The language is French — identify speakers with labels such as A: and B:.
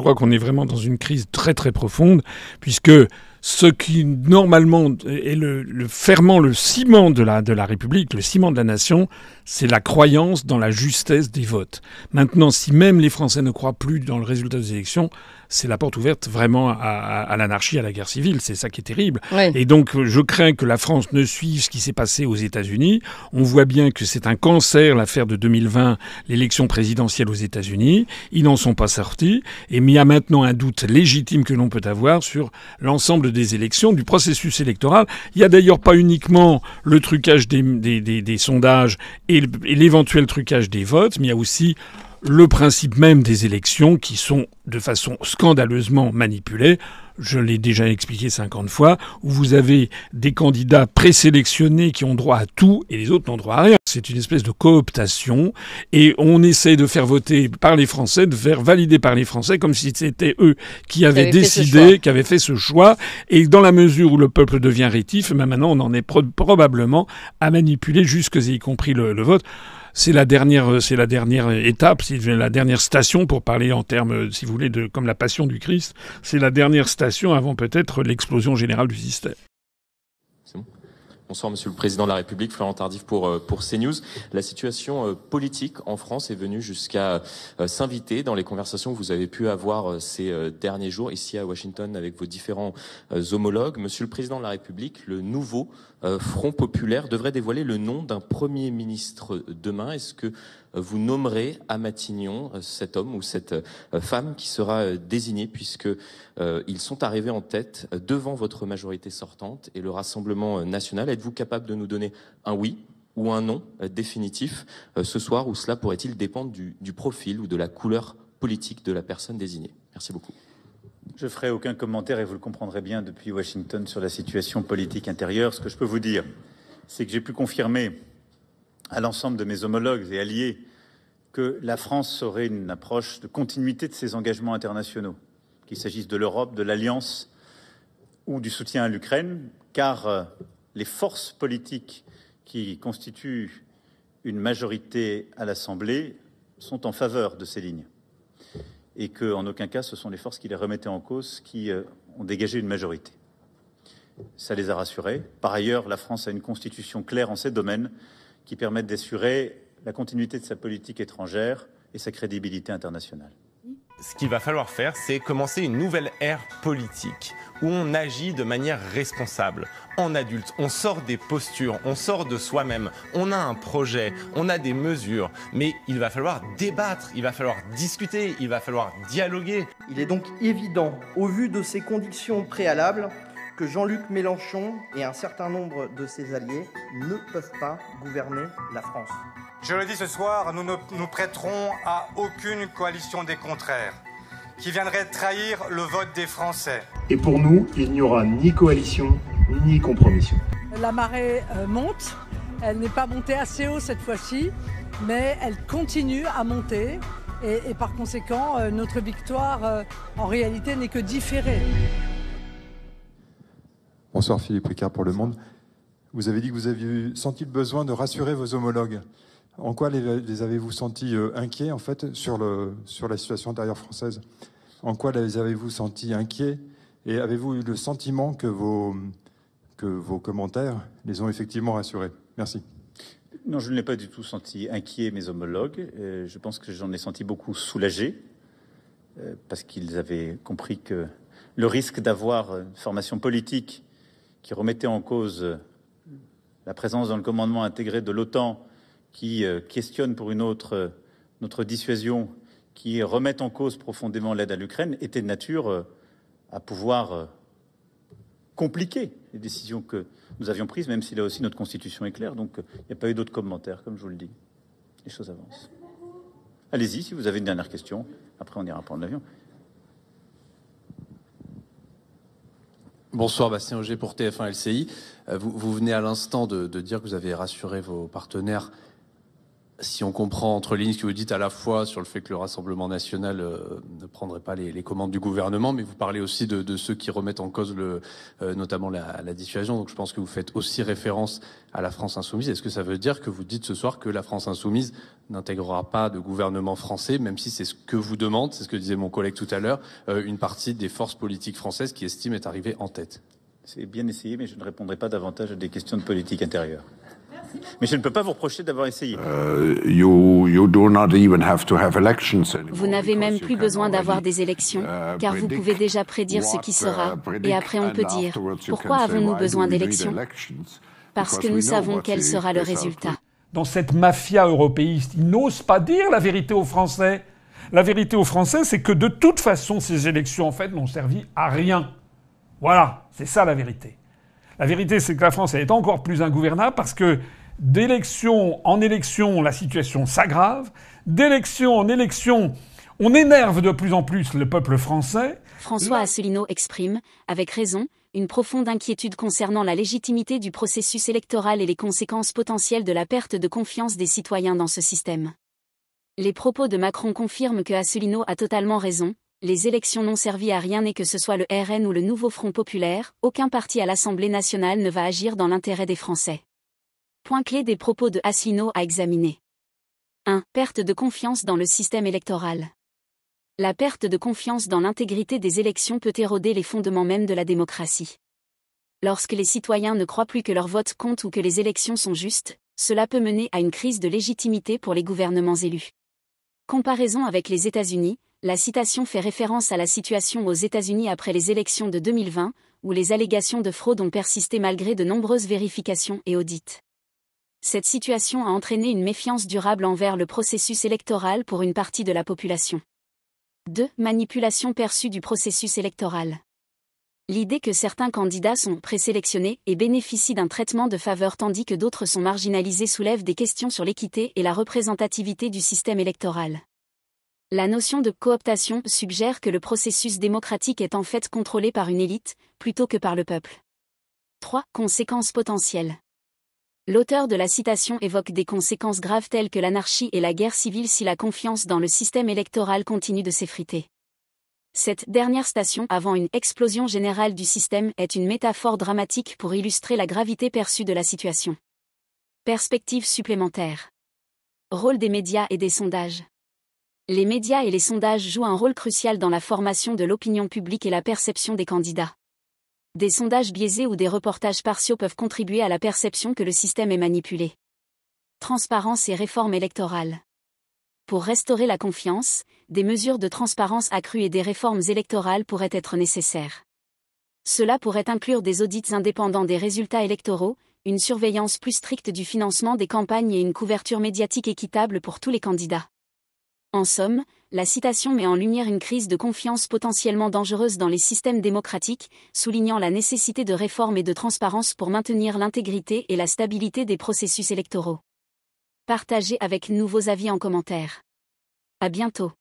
A: crois qu'on est vraiment dans une crise très très profonde, puisque ce qui normalement est le ferment, le ciment de la République, le ciment de la nation, c'est la croyance dans la justesse des votes. Maintenant, si même les Français ne croient plus dans le résultat des élections, c'est la porte ouverte vraiment à l'anarchie, à la guerre civile. C'est ça qui est terrible.
B: Oui.
A: Et donc, je crains que la France ne suive ce qui s'est passé aux États-Unis. On voit bien que c'est un cancer, l'affaire de 2020, l'élection présidentielle aux États-Unis. Ils n'en sont pas sortis. Et il y a maintenant un doute légitime que l'on peut avoir sur l'ensemble des élections, du processus électoral. Il n'y a d'ailleurs pas uniquement le trucage des sondages et l'éventuel trucage des votes, mais il y a aussi le principe même des élections qui sont de façon scandaleusement manipulées. Je l'ai déjà expliqué 50 fois, où vous avez des candidats présélectionnés qui ont droit à tout et les autres n'ont droit à rien. C'est une espèce de cooptation et on essaie de faire voter par les Français, de faire valider par les Français comme si c'était eux qui avaient décidé, qui avaient fait ce choix. Et dans la mesure où le peuple devient rétif, maintenant on en est probablement à manipuler jusque y compris le vote. C'est la dernière étape, c'est la dernière station pour parler en termes, si vous voulez, comme la passion du Christ. C'est la dernière station avant peut-être l'explosion générale du système.
C: C'est bon. Bonsoir Monsieur le Président de la République, Florent Tardif pour CNews. La situation politique en France est venue jusqu'à s'inviter dans les conversations que vous avez pu avoir ces derniers jours ici à Washington avec vos différents homologues. Monsieur le Président de la République, le nouveau Front populaire devrait dévoiler le nom d'un Premier ministre demain. Est-ce que vous nommerez à Matignon cet homme ou cette femme qui sera désigné puisque ils sont arrivés en tête devant votre majorité sortante et le Rassemblement national? Êtes-vous capable de nous donner un oui ou un non définitif ce soir, ou cela pourrait-il dépendre du profil ou de la couleur politique de la personne désignée? Merci beaucoup.
D: Je ferai aucun commentaire, et vous le comprendrez bien, depuis Washington sur la situation politique intérieure. Ce que je peux vous dire, c'est que j'ai pu confirmer à l'ensemble de mes homologues et alliés que la France aurait une approche de continuité de ses engagements internationaux, qu'il s'agisse de l'Europe, de l'Alliance ou du soutien à l'Ukraine, car les forces politiques qui constituent une majorité à l'Assemblée sont en faveur de ces lignes. Et qu'en aucun cas, ce sont les forces qui les remettaient en cause qui ont dégagé une majorité. Ça les a rassurés. Par ailleurs, la France a une constitution claire en ces domaines qui permettent d'assurer la continuité de sa politique étrangère et sa crédibilité internationale.
E: Ce qu'il va falloir faire, c'est commencer une nouvelle ère politique où on agit de manière responsable, en adulte. On sort des postures, on sort de soi-même, on a un projet, on a des mesures, mais il va falloir débattre, il va falloir discuter, il va falloir dialoguer.
F: Il est donc évident, au vu de ces conditions préalables, que Jean-Luc Mélenchon et un certain nombre de ses alliés ne peuvent pas gouverner la France.
G: Je le dis ce soir, nous ne nous prêterons à aucune coalition des contraires qui viendrait trahir le vote des Français.
H: Et pour nous, il n'y aura ni coalition, ni compromission.
I: La marée monte, elle n'est pas montée assez haut cette fois-ci, mais elle continue à monter et par conséquent, notre victoire en réalité n'est que différée.
J: Bonsoir Philippe Ricard pour Le Monde. Vous avez dit que vous aviez senti le besoin de rassurer vos homologues. En quoi les avez-vous sentis inquiets en fait sur la situation intérieure française? En quoi les avez-vous sentis inquiets? Et avez-vous eu le sentiment que vos commentaires les ont effectivement rassurés? Merci.
D: Non, je ne l'ai pas du tout senti inquiet, mes homologues. Je pense que j'en ai senti beaucoup soulagés parce qu'ils avaient compris que le risque d'avoir une formation politique qui remettait en cause la présence dans le commandement intégré de l'OTAN, qui questionne pour une autre notre dissuasion, qui remet en cause profondément l'aide à l'Ukraine, était de nature à pouvoir compliquer les décisions que nous avions prises, même si là aussi notre Constitution est claire. Donc il n'y a pas eu d'autres commentaires, comme je vous le dis. Les choses avancent. Allez-y, si vous avez une dernière question. Après, on ira prendre l'avion.
K: Bonsoir, Bastien Auger pour TF1 LCI. Vous venez à l'instant de dire que vous avez rassuré vos partenaires
B: Si on comprend entre lignes ce que vous dites à la fois sur le fait que le Rassemblement national ne prendrait pas les commandes du gouvernement, mais vous parlez aussi de ceux qui remettent en cause notamment la dissuasion. Donc je pense que vous faites aussi référence à la France insoumise. Est-ce que ça veut dire que vous dites ce soir que la France insoumise n'intégrera pas de gouvernement français, même si c'est ce que vous demande, c'est ce que disait mon collègue tout à l'heure, une partie des forces politiques françaises qui estiment être arrivée en tête?
D: C'est bien essayé, mais je ne répondrai pas davantage à des questions de politique intérieure. Mais je ne peux pas vous reprocher d'avoir essayé.
K: Vous n'avez même plus besoin d'avoir des élections, car vous pouvez déjà prédire ce qui sera, et après on peut dire, pourquoi avons-nous besoin d'élections? Parce que nous savons quel sera le résultat.
A: Dans cette mafia européiste, ils n'osent pas dire la vérité aux Français. La vérité aux Français, c'est que de toute façon, ces élections, en fait, n'ont servi à rien. Voilà, c'est ça la vérité. La vérité, c'est que la France, elle est encore plus ingouvernable parce que d'élection en élection, la situation s'aggrave. D'élection en élection, on énerve de plus en plus le peuple français.
K: François Asselineau exprime, avec raison, une profonde inquiétude concernant la légitimité du processus électoral et les conséquences potentielles de la perte de confiance des citoyens dans ce système. Les propos de Macron confirment que Asselineau a totalement raison. Les élections n'ont servi à rien et que ce soit le RN ou le Nouveau Front Populaire, aucun parti à l'Assemblée nationale ne va agir dans l'intérêt des Français. Point clé des propos de Asselineau à examiner. 1. Perte de confiance dans le système électoral. La perte de confiance dans l'intégrité des élections peut éroder les fondements même de la démocratie. Lorsque les citoyens ne croient plus que leur vote compte ou que les élections sont justes, cela peut mener à une crise de légitimité pour les gouvernements élus. Comparaison avec les États-Unis. La citation fait référence à la situation aux États-Unis après les élections de 2020, où les allégations de fraude ont persisté malgré de nombreuses vérifications et audits. Cette situation a entraîné une méfiance durable envers le processus électoral pour une partie de la population. 2. Manipulation perçue du processus électoral. L'idée que certains candidats sont présélectionnés et bénéficient d'un traitement de faveur tandis que d'autres sont marginalisés soulève des questions sur l'équité et la représentativité du système électoral. La notion de cooptation suggère que le processus démocratique est en fait contrôlé par une élite, plutôt que par le peuple. 3. Conséquences potentielles. L'auteur de la citation évoque des conséquences graves telles que l'anarchie et la guerre civile si la confiance dans le système électoral continue de s'effriter. Cette dernière citation avant une explosion générale du système est une métaphore dramatique pour illustrer la gravité perçue de la situation. Perspective supplémentaire. Rôle des médias et des sondages. Les médias et les sondages jouent un rôle crucial dans la formation de l'opinion publique et la perception des candidats. Des sondages biaisés ou des reportages partiaux peuvent contribuer à la perception que le système est manipulé. Transparence et réforme électorale. Pour restaurer la confiance, des mesures de transparence accrues et des réformes électorales pourraient être nécessaires. Cela pourrait inclure des audits indépendants des résultats électoraux, une surveillance plus stricte du financement des campagnes et une couverture médiatique équitable pour tous les candidats. En somme, la citation met en lumière une crise de confiance potentiellement dangereuse dans les systèmes démocratiques, soulignant la nécessité de réformes et de transparence pour maintenir l'intégrité et la stabilité des processus électoraux. Partagez avec nous vos avis en commentaire. À bientôt.